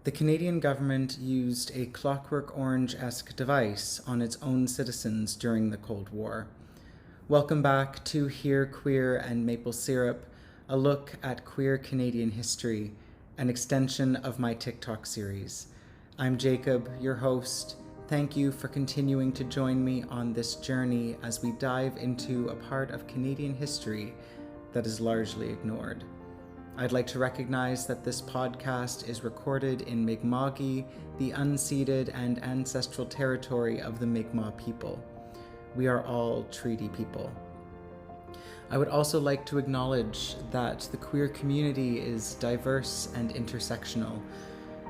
The Canadian government used a Clockwork Orange-esque device on its own citizens during the Cold War. Welcome back to Here, Queer and Maple Syrup, a look at queer Canadian history, an extension of my TikTok series. I'm Jacob, your host. Thank you for continuing to join me on this journey as we dive into a part of Canadian history that is largely ignored. I'd like to recognize that this podcast is recorded in Mi'kma'ki, the unceded and ancestral territory of the Mi'kmaq people. We are all treaty people. I would also like to acknowledge that the queer community is diverse and intersectional.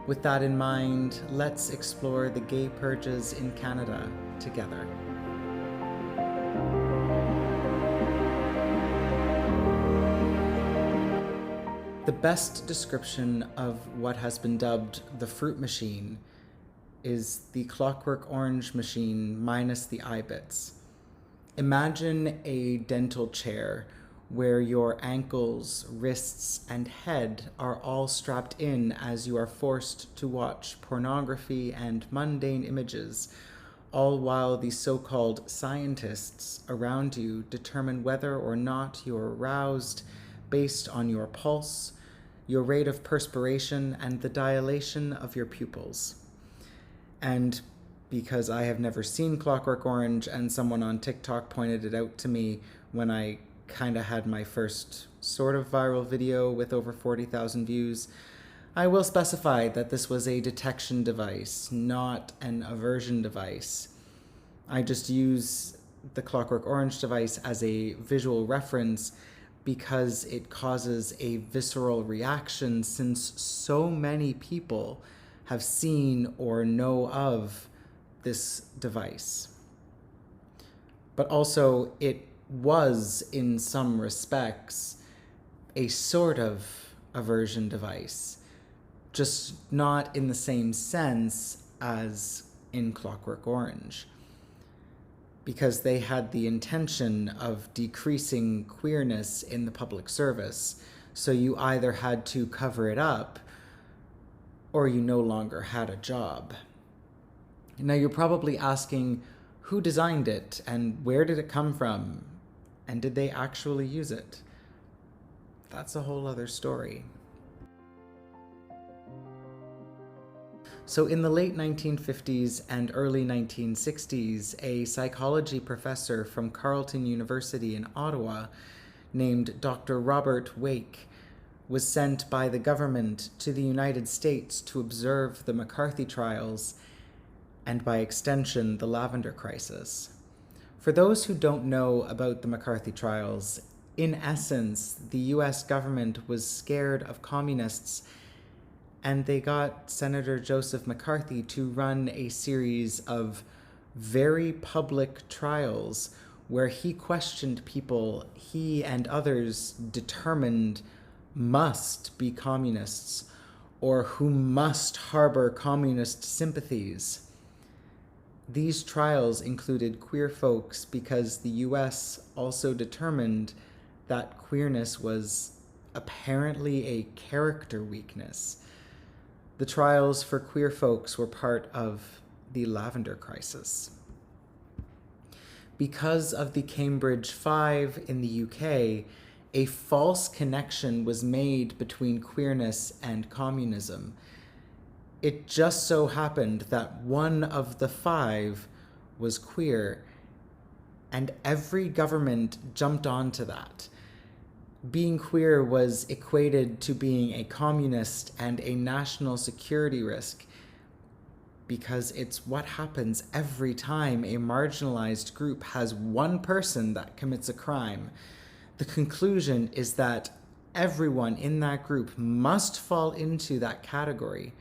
With that in mind, let's explore the gay purges in Canada together. The best description of what has been dubbed the fruit machine is the Clockwork Orange machine minus the eye bits. Imagine a dental chair where your ankles, wrists, and head are all strapped in as you are forced to watch pornography and mundane images, all while the so-called scientists around you determine whether or not you're aroused based on your pulse, your rate of perspiration, and the dilation of your pupils. And because I have never seen Clockwork Orange and someone on TikTok pointed it out to me when I kind of had my first sort of viral video with over 40,000 views, I will specify that this was a detection device, not an aversion device. I just use the Clockwork Orange device as a visual reference because it causes a visceral reaction since so many people have seen or know of this device. But also, it was, in some respects, a sort of aversion device, just not in the same sense as in Clockwork Orange, because they had the intention of decreasing queerness in the public service. So you either had to cover it up or you no longer had a job. Now you're probably asking, who designed it and where did it come from? And did they actually use it? That's a whole other story. So in the late 1950s and early 1960s, a psychology professor from Carleton University in Ottawa named Dr. Robert Wake was sent by the government to the United States to observe the McCarthy trials and, by extension, the Lavender Crisis. For those who don't know about the McCarthy trials, in essence, the US government was scared of communists, and they got Senator Joseph McCarthy to run a series of very public trials where he questioned people he and others determined must be communists or who must harbor communist sympathies. These trials included queer folks because the US also determined that queerness was apparently a character weakness. The trials for queer folks were part of the Lavender Crisis. Because of the Cambridge Five in the UK, a false connection was made between queerness and communism. It just so happened that one of the five was queer, and every government jumped onto that. Being queer was equated to being a communist and a national security risk because it's what happens every time a marginalized group has one person that commits a crime. The conclusion is that everyone in that group must fall into that category,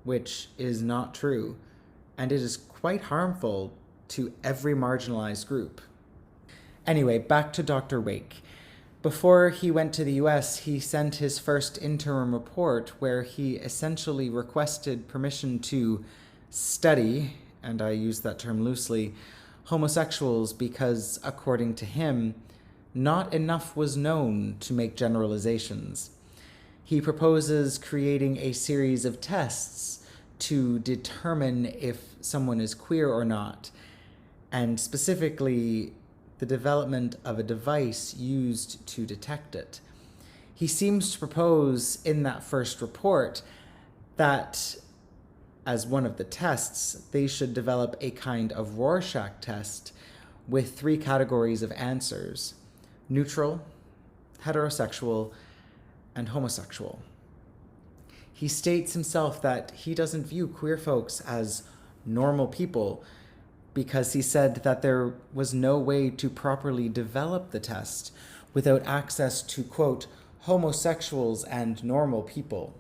which is not true, and it is quite harmful to every marginalized group. Anyway, back to Dr. Wake. Before he went to the US, he sent his first interim report where he essentially requested permission to study, and I use that term loosely, homosexuals because, according to him, not enough was known to make generalizations. He He proposes creating a series of tests to determine if someone is queer or not, and specifically the development of a device used to detect it. He seems to propose in that first report that, as one of the tests, they should develop a kind of Rorschach test with 3 categories of answers: neutral, heterosexual, and homosexual. He states himself that he doesn't view queer folks as normal people because he said that there was no way to properly develop the test without access to, quote, homosexuals and normal people.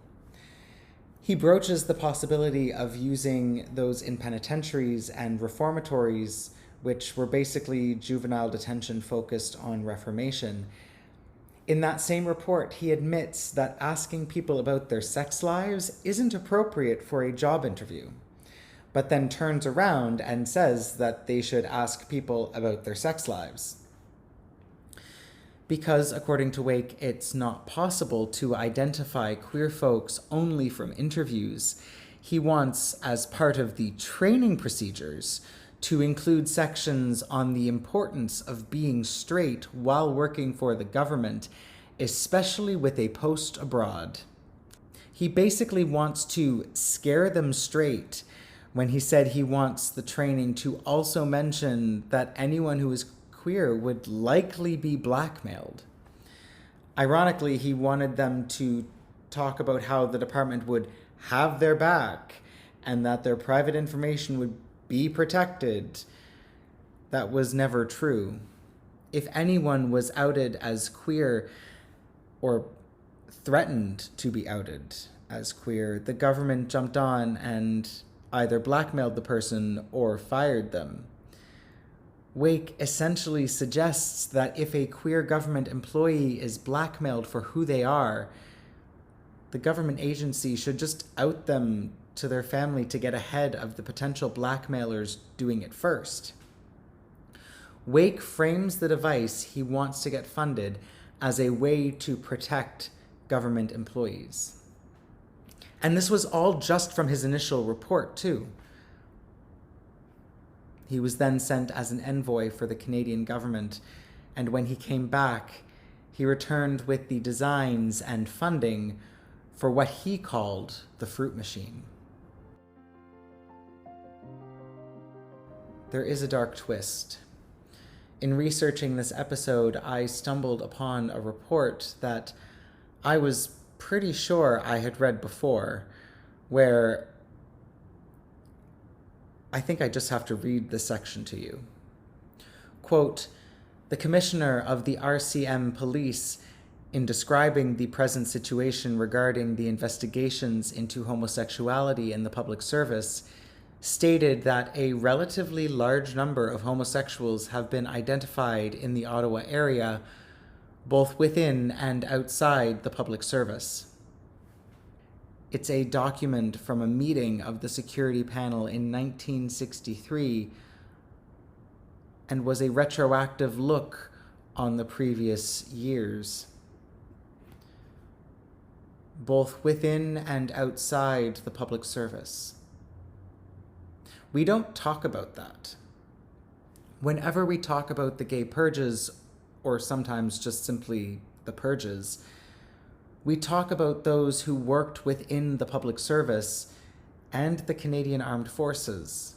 He broaches the possibility of using those in penitentiaries and reformatories, which were basically juvenile detention focused on reformation. In that same report, he admits that asking people about their sex lives isn't appropriate for a job interview, but then turns around and says that they should ask people about their sex lives. Because, according to Wake, it's not possible to identify queer folks only from interviews, he wants, as part of the training procedures, to include sections on the importance of being straight while working for the government, especially with a post abroad. He basically wants to scare them straight when he said he wants the training to also mention that anyone who is queer would likely be blackmailed. Ironically, he wanted them to talk about how the department would have their back and that their private information would be protected. That was never true. If anyone was outed as queer or threatened to be outed as queer, the government jumped on and either blackmailed the person or fired them. Wake essentially suggests that if a queer government employee is blackmailed for who they are, the government agency should just out them to their family to get ahead of the potential blackmailers doing it first. Wake frames the device he wants to get funded as a way to protect government employees. And this was all just from his initial report, too. He was then sent as an envoy for the Canadian government, and when he came back, he returned with the designs and funding for what he called the fruit machine. There is a dark twist. In researching this episode, I stumbled upon a report that I was pretty sure I had read before, where I think I just have to read this section to you. Quote, "The commissioner of the RCM police, in describing the present situation regarding the investigations into homosexuality in the public service, stated that a relatively large number of homosexuals have been identified in the Ottawa area, both within and outside the public service." It's a document from a meeting of the security panel in 1963 and was a retroactive look on the previous years. Both within and outside the public service. We don't talk about that. Whenever we talk about the gay purges, or sometimes just simply the purges, we talk about those who worked within the public service and the Canadian Armed Forces.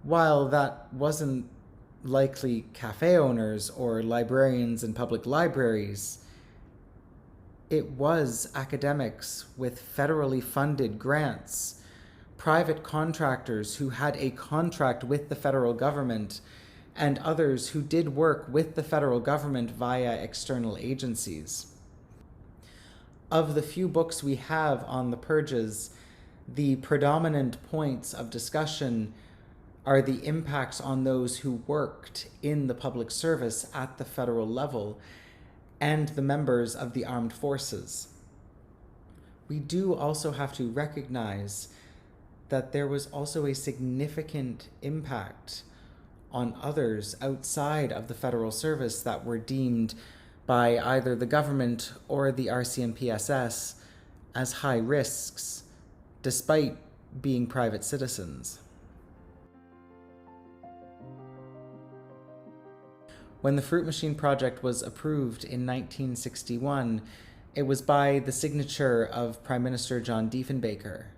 While that wasn't likely cafe owners or librarians in public libraries, it was academics with federally funded grants, private contractors who had a contract with the federal government, and others who did work with the federal government via external agencies. Of the few books we have on the purges, the predominant points of discussion are the impacts on those who worked in the public service at the federal level and the members of the armed forces. We do also have to recognize that there was also a significant impact on others outside of the federal service that were deemed by either the government or the RCMP-SS as high risks, despite being private citizens. When the Fruit Machine project was approved in 1961, it was by the signature of Prime Minister John Diefenbaker,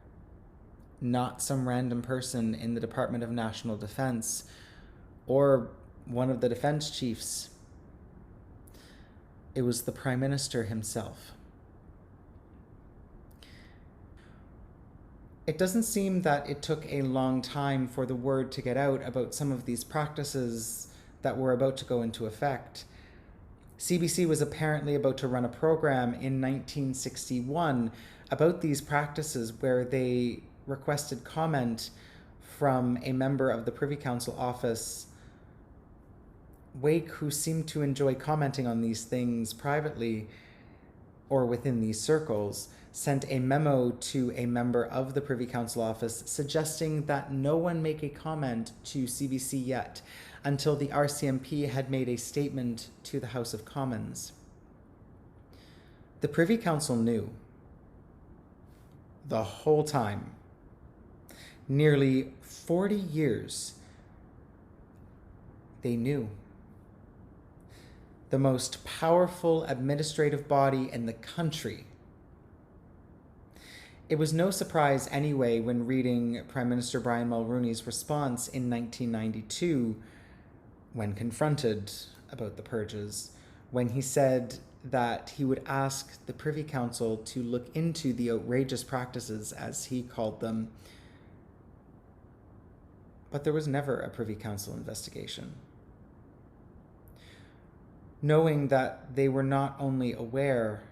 not some random person in the Department of National Defense or one of the defense chiefs. It was the Prime Minister himself. It doesn't seem that it took a long time for the word to get out about some of these practices that were about to go into effect. CBC was apparently about to run a program in 1961 about these practices where they requested comment from a member of the Privy Council office, Wake, who seemed to enjoy commenting on these things privately or within these circles, sent a memo to a member of the Privy Council office suggesting that no one make a comment to CBC yet until the RCMP had made a statement to the House of Commons. The Privy Council knew the whole time, nearly 40 years, they knew. The most powerful administrative body in the country. It was no surprise anyway when reading Prime Minister Brian Mulroney's response in 1992 when confronted about the purges, when he said that he would ask the Privy Council to look into the outrageous practices, as he called them. But there was never a Privy Council investigation. Knowing that they were not only aware,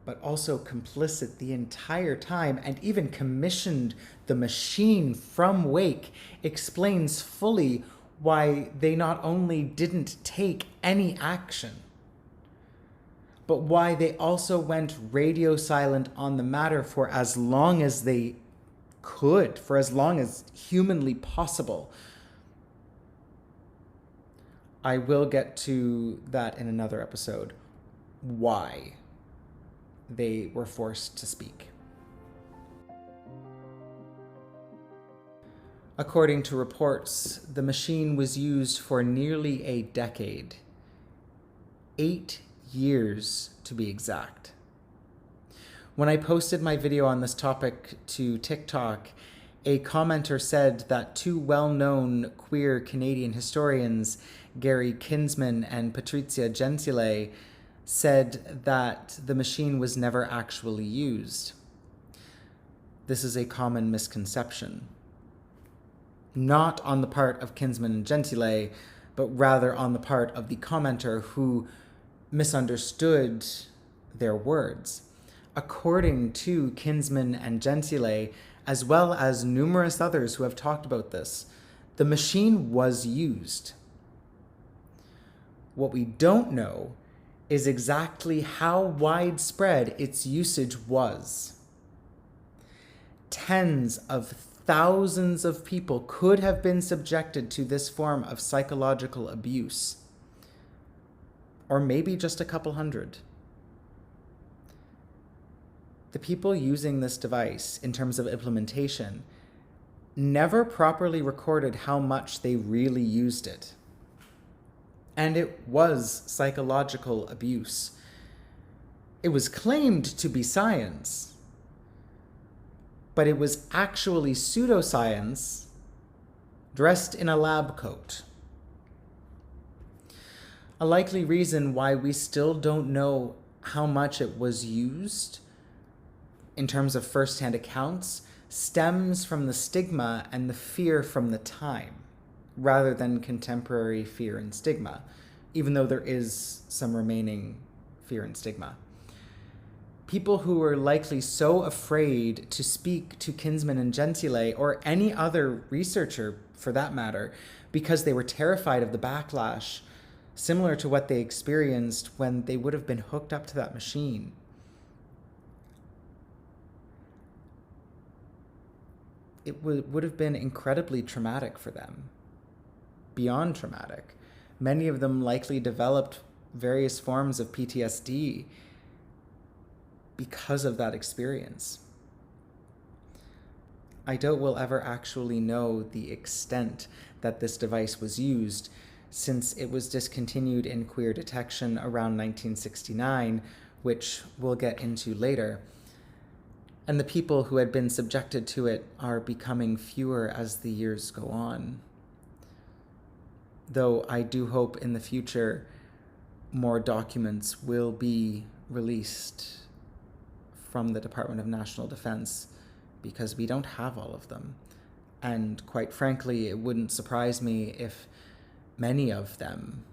but also complicit the entire time and even commissioned the machine from Wake, explains fully why they not only didn't take any action, but why they also went radio silent on the matter for as long as they could, for as long as humanly possible. I will get to that in another episode, why they were forced to speak. According to reports, the machine was used for nearly a decade. 8 years to be exact. When I posted my video on this topic to TikTok, a commenter said that two well-known queer Canadian historians, Gary Kinsman and Patrizia Gentile, said that the machine was never actually used. This is a common misconception. Not on the part of Kinsman and Gentile, but rather on the part of the commenter who misunderstood their words. According to Kinsman and Gentile, as well as numerous others who have talked about this, the machine was used. What we don't know is exactly how widespread its usage was. Tens of thousands of people could have been subjected to this form of psychological abuse. Or maybe just a couple hundred. The people using this device, in terms of implementation, never properly recorded how much they really used it. And it was psychological abuse. It was claimed to be science, but it was actually pseudoscience dressed in a lab coat. A likely reason why we still don't know how much it was used in terms of first-hand accounts stems from the stigma and the fear from the time, rather than contemporary fear and stigma, even though there is some remaining fear and stigma. People who were likely so afraid to speak to Kinsman and Gentile, or any other researcher for that matter, because they were terrified of the backlash, similar to what they experienced when they would have been hooked up to that machine. It would have been incredibly traumatic for them. Beyond traumatic. Many of them likely developed various forms of PTSD because of that experience. I doubt we'll ever actually know the extent that this device was used, since it was discontinued in queer detection around 1969, which we'll get into later. And the people who had been subjected to it are becoming fewer as the years go on. Though I do hope in the future more documents will be released from the Department of National Defense, because we don't have all of them. And quite frankly, it wouldn't surprise me if many of them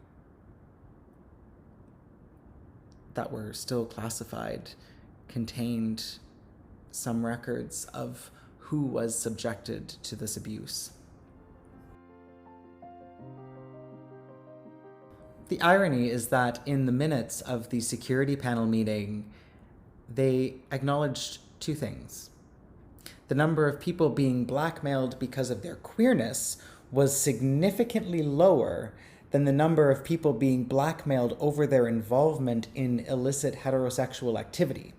that were still classified contained some records of who was subjected to this abuse. The irony is that in the minutes of the security panel meeting, they acknowledged two things. The number of people being blackmailed because of their queerness was significantly lower than the number of people being blackmailed over their involvement in illicit heterosexual activity.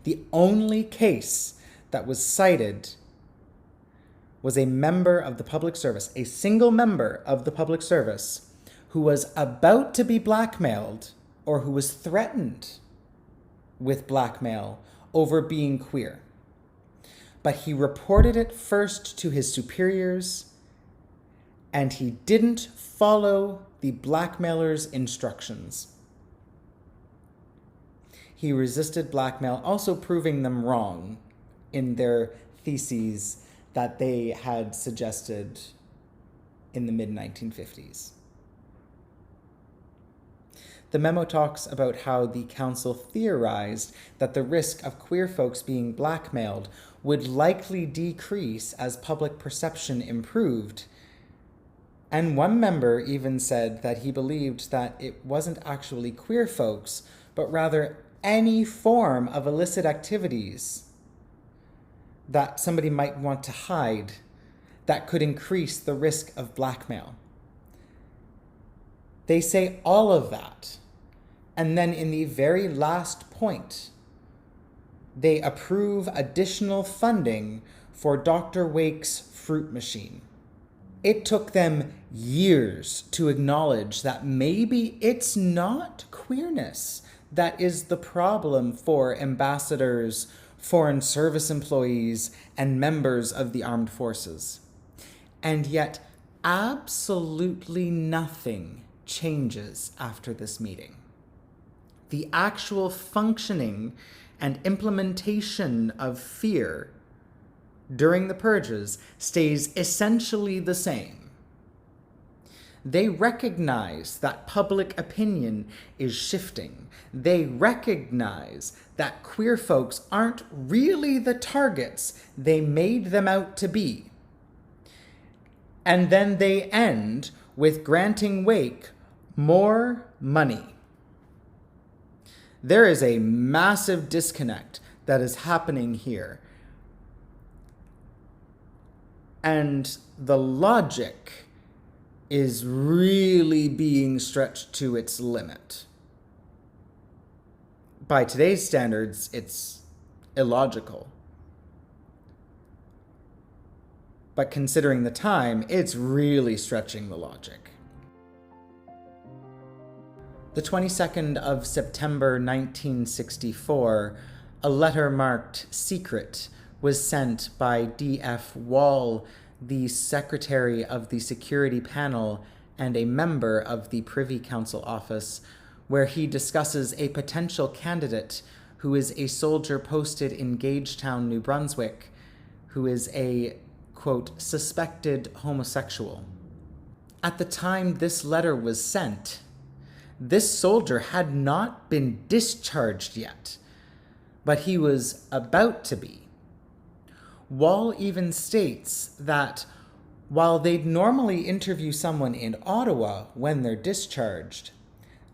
The only case that was cited was a member of the public service, a single member of the public service, who was about to be blackmailed or who was threatened with blackmail over being queer. But he reported it first to his superiors, and he didn't follow the blackmailer's instructions. He resisted blackmail, also proving them wrong in their theses that they had suggested in the mid-1950s. The memo talks about how the council theorized that the risk of queer folks being blackmailed would likely decrease as public perception improved. And one member even said that he believed that it wasn't actually queer folks, but rather any form of illicit activities that somebody might want to hide that could increase the risk of blackmail. They say all of that, and then in the very last point, they approve additional funding for Dr. Wake's fruit machine. It took them years to acknowledge that maybe it's not queerness that is the problem for ambassadors, foreign service employees, and members of the armed forces. And yet, absolutely nothing changes after this meeting. The actual functioning and implementation of fear during the purges stays essentially the same. They recognize that public opinion is shifting. They recognize that queer folks aren't really the targets they made them out to be. And then they end with granting Wake more money. There is a massive disconnect that is happening here. And the logic is really being stretched to its limit. By today's standards, it's illogical. But considering the time, it's really stretching the logic. The 22nd of September 1964, a letter marked secret was sent by D.F. Wall, the secretary of the security panel and a member of the Privy Council office, where he discusses a potential candidate who is a soldier posted in Gagetown, New Brunswick, who is a, quote, suspected homosexual. At the time this letter was sent, this soldier had not been discharged yet, but he was about to be. Wall even states that while they'd normally interview someone in Ottawa when they're discharged,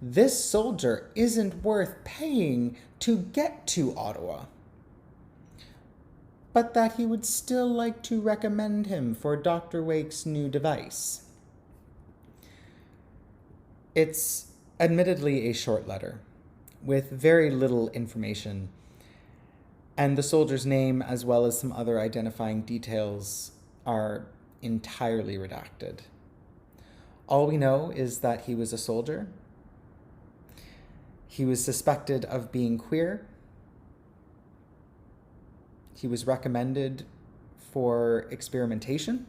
this soldier isn't worth paying to get to Ottawa, but that he would still like to recommend him for Dr. Wake's new device. It's admittedly a short letter with very little information, and the soldier's name, as well as some other identifying details, are entirely redacted. All we know is that he was a soldier. He was suspected of being queer. He was recommended for experimentation,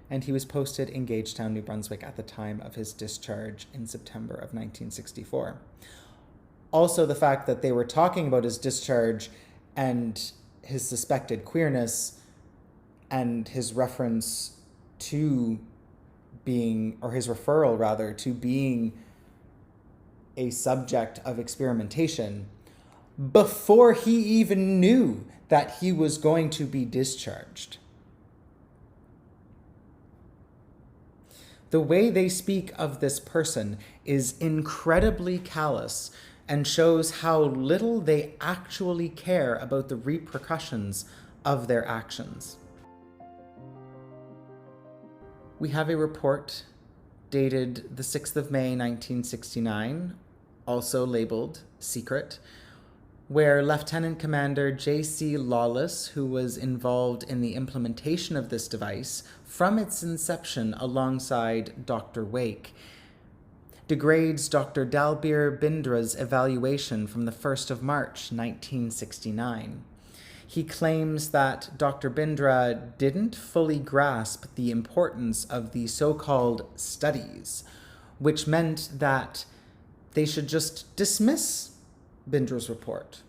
and he was posted in Gagetown, New Brunswick at the time of his discharge in September of 1964. Also, the fact that they were talking about his discharge and his suspected queerness and his reference to being, or his referral rather, to being a subject of experimentation before he even knew that he was going to be discharged. The way they speak of this person is incredibly callous and shows how little they actually care about the repercussions of their actions. We have a report dated the 6th of May, 1969, also labeled Secret, where Lieutenant Commander J.C. Lawless, who was involved in the implementation of this device from its inception alongside Dr. Wake, degrades Dr. Dalbir Bindra's evaluation from the 1st of March, 1969. He claims that Dr. Bindra didn't fully grasp the importance of the so-called studies, which meant that they should just dismiss Bindra's report.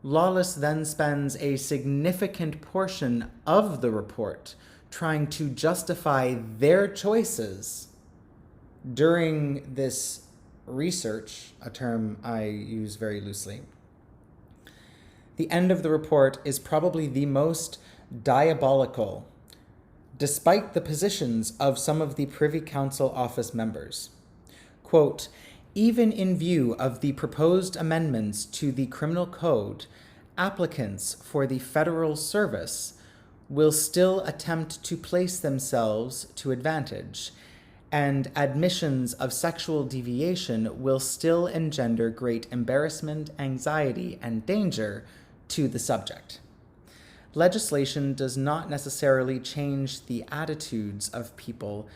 Lawless then spends a significant portion of the report trying to justify their choices during this research, a term I use very loosely. The end of the report is probably the most diabolical, despite the positions of some of the Privy Council office members. Quote, "Even in view of the proposed amendments to the Criminal Code, applicants for the federal service will still attempt to place themselves to advantage, and admissions of sexual deviation will still engender great embarrassment, anxiety, and danger to the subject. Legislation does not necessarily change the attitudes of people,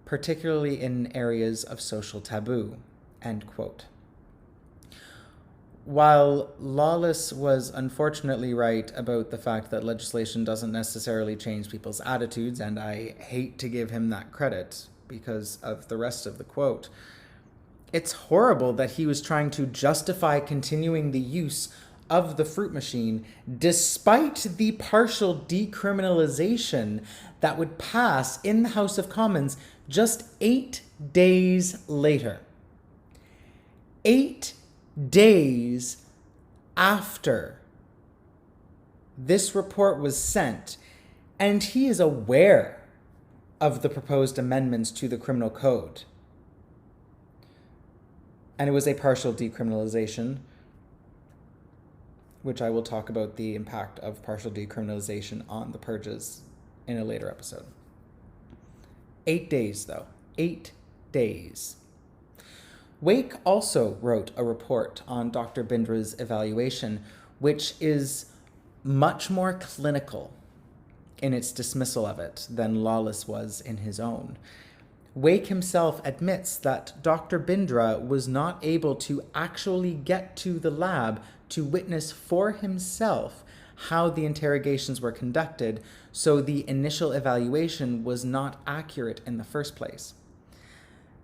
particularly in areas of social taboo." End quote. While Lawless was unfortunately right about the fact that legislation doesn't necessarily change people's attitudes, and I hate to give him that credit because of the rest of the quote, it's horrible that he was trying to justify continuing the use of the fruit machine despite the partial decriminalization that would pass in the House of Commons just 8 days later. 8 days after this report was sent, and he is aware of the proposed amendments to the Criminal Code. And it was a partial decriminalization, which I will talk about the impact of partial decriminalization on the purges in a later episode. 8 days, though. 8 days. Wake also wrote a report on Dr. Bindra's evaluation, which is much more clinical in its dismissal of it than Lawless was in his own. Wake himself admits that Dr. Bindra was not able to actually get to the lab to witness for himself how the interrogations were conducted, so the initial evaluation was not accurate in the first place.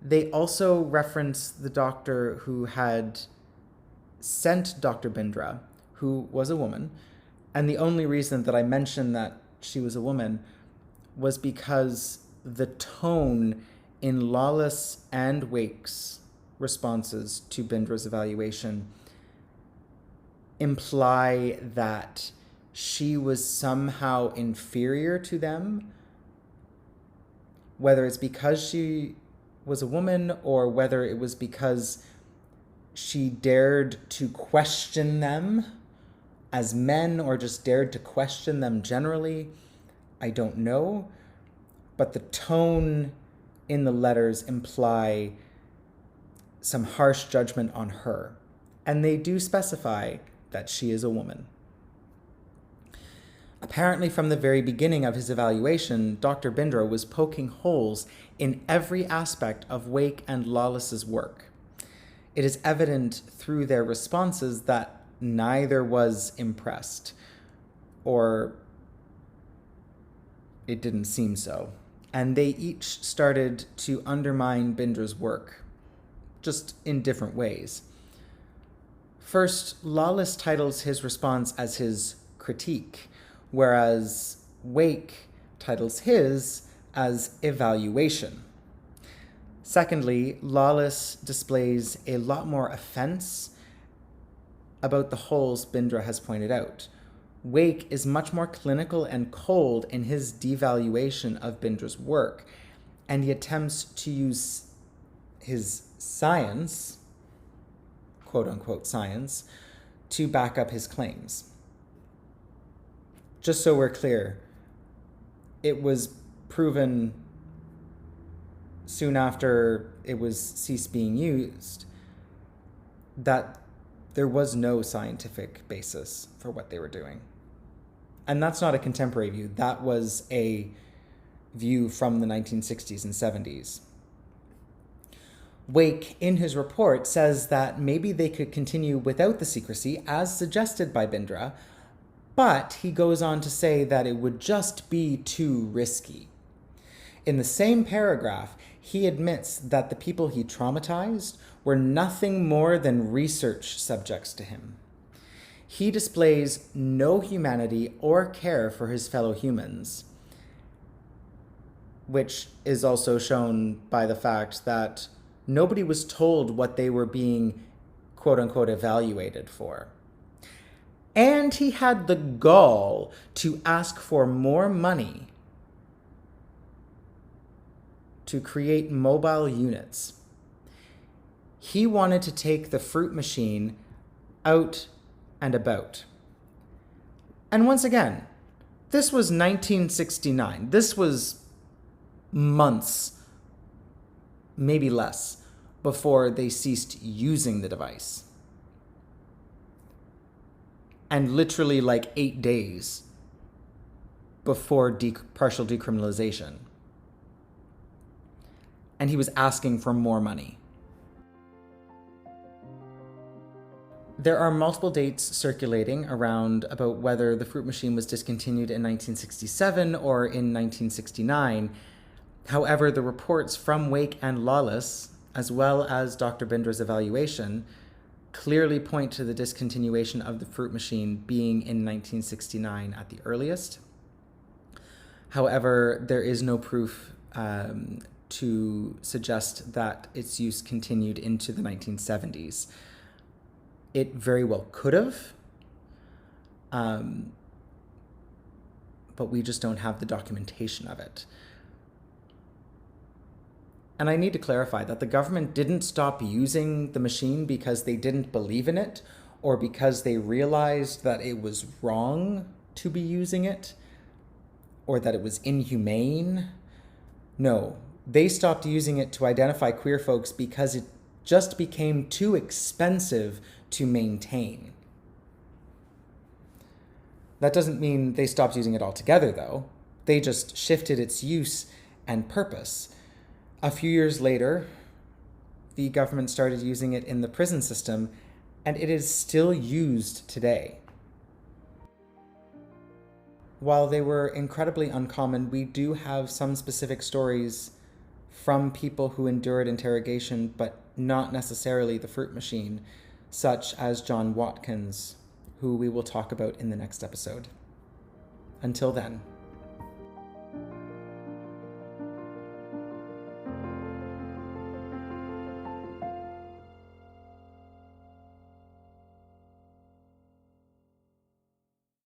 They also reference the doctor who had sent Dr. Bindra, who was a woman, and the only reason that I mentioned that she was a woman was because the tone in Lawless and Wake's responses to Bindra's evaluation imply that she was somehow inferior to them, whether it's because she was a woman or whether it was because she dared to question them as men or just dared to question them generally. I don't know. But the tone in the letters imply some harsh judgment on her, and they do specify that she is a woman. Apparently, from the very beginning of his evaluation, Dr. Bindra was poking holes in every aspect of Wake and Lawless's work. It is evident through their responses that neither was impressed, or it didn't seem so, and they each started to undermine Bindra's work, just in different ways. First, Lawless titles his response as his critique, whereas Wake titles his as evaluation. Secondly, Lawless displays a lot more offense about the holes Bindra has pointed out. Wake is much more clinical and cold in his devaluation of Bindra's work, and he attempts to use his science, quote-unquote science, to back up his claims. Just so we're clear, it was proven soon after it was ceased being used that there was no scientific basis for what they were doing. And that's not a contemporary view. That was a view from the 1960s and 70s. Wake, in his report, says that maybe they could continue without the secrecy, as suggested by Bindra, but he goes on to say that it would just be too risky. In the same paragraph, he admits that the people he traumatized were nothing more than research subjects to him. He displays no humanity or care for his fellow humans, which is also shown by the fact that nobody was told what they were being, quote-unquote, evaluated for. And he had the gall to ask for more money to create mobile units. He wanted to take the fruit machine out and about. And once again, this was 1969. This was months, maybe less, before they ceased using the device. And literally like 8 days before partial decriminalization. And he was asking for more money. There are multiple dates circulating around about whether the fruit machine was discontinued in 1967 or in 1969. However, the reports from Wake and Lawless, as well as Dr. Bindra's evaluation, clearly point to the discontinuation of the fruit machine being in 1969 at the earliest. However, there is no proof to suggest that its use continued into the 1970s. It very well could have, but we just don't have the documentation of it. And I need to clarify that the government didn't stop using the machine because they didn't believe in it or because they realized that it was wrong to be using it or that it was inhumane. No, they stopped using it to identify queer folks because it just became too expensive to maintain. That doesn't mean they stopped using it altogether, though. They just shifted its use and purpose. A few years later, the government started using it in the prison system, and it is still used today. While they were incredibly uncommon, we do have some specific stories from people who endured interrogation, but not necessarily the fruit machine, such as John Watkins, who we will talk about in the next episode. Until then.